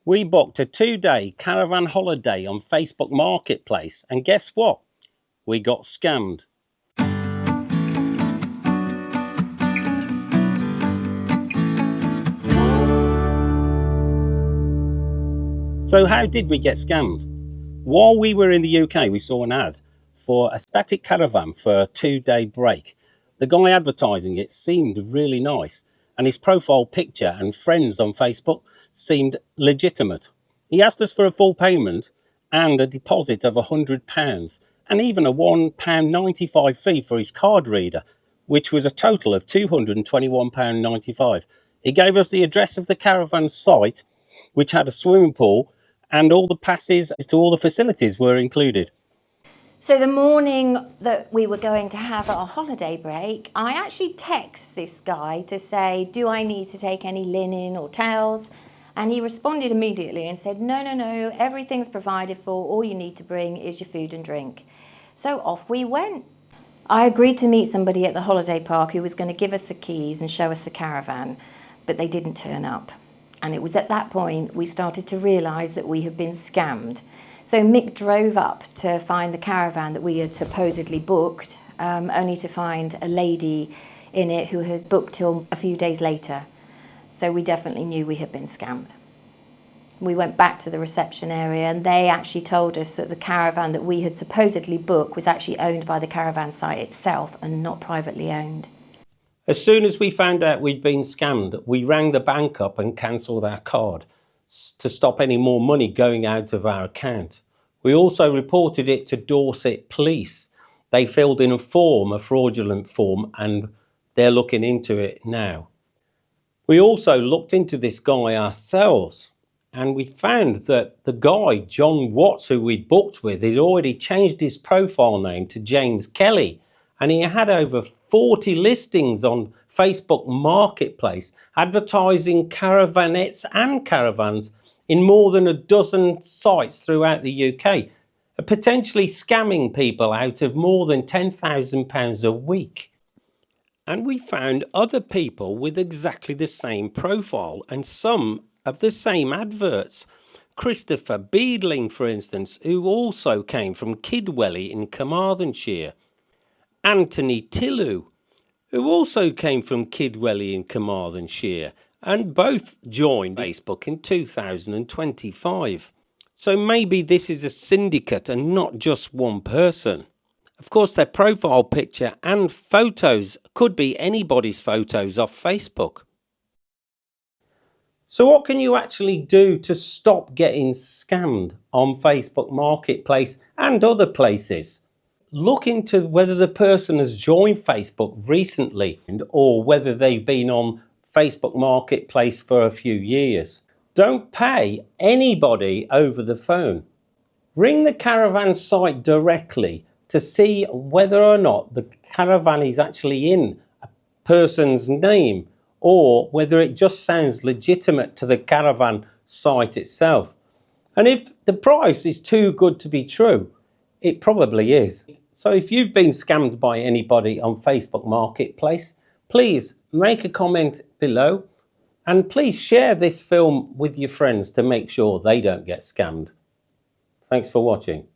We booked a 2-day caravan holiday on Facebook Marketplace, and guess what? We got scammed. So how did we get scammed? While we were in the UK, we saw an ad for a static caravan for a 2-day break. The guy advertising it seemed really nice, and his profile picture and friends on Facebook seemed legitimate. He asked us for a full payment and a deposit of £100, and even a £1.95 fee for his card reader, which was a total of £221.95. He gave us the address of the caravan site, which had a swimming pool, and all the passes to all the facilities were included. So the morning that we were going to have our holiday break, I actually text this guy to say, do I need to take any linen or towels? And he responded immediately and said, no, everything's provided for. All you need to bring is your food and drink. So off we went. I agreed to meet somebody at the holiday park who was going to give us the keys and show us the caravan, but they didn't turn up. And it was at that point we started to realise that we had been scammed. So Mick drove up to find the caravan that we had supposedly booked, only to find a lady in it who had booked till a few days later. So we definitely knew we had been scammed. We went back to the reception area and they actually told us that the caravan that we had supposedly booked was actually owned by the caravan site itself and not privately owned. As soon as we found out we'd been scammed, we rang the bank up and cancelled our card to stop any more money going out of our account. We also reported it to Dorset Police. They filled in a fraudulent form, and they're looking into it now. We also looked into this guy ourselves, and we found that the guy, John Watts, who we'd booked with, had already changed his profile name to James Kelly. And he had over 40 listings on Facebook Marketplace, advertising caravanettes and caravans in more than a dozen sites throughout the UK, potentially scamming people out of more than £10,000 a week. And we found other people with exactly the same profile and some of the same adverts. Christopher Beadling, for instance, who also came from Kidwelly in Carmarthenshire. Anthony Tillu, who also came from Kidwelly in Carmarthenshire, and both joined Facebook in 2025. So maybe this is a syndicate and not just one person. Of course, their profile picture and photos could be anybody's photos off Facebook. So what can you actually do to stop getting scammed on Facebook Marketplace and other places? Look into whether the person has joined Facebook recently or whether they've been on Facebook Marketplace for a few years. Don't pay anybody over the phone. Ring the caravan site directly to see whether or not the caravan is actually in a person's name or whether it just sounds legitimate to the caravan site itself. And if the price is too good to be true, it probably is. So if you've been scammed by anybody on Facebook Marketplace, please make a comment below and please share this film with your friends to make sure they don't get scammed. Thanks for watching.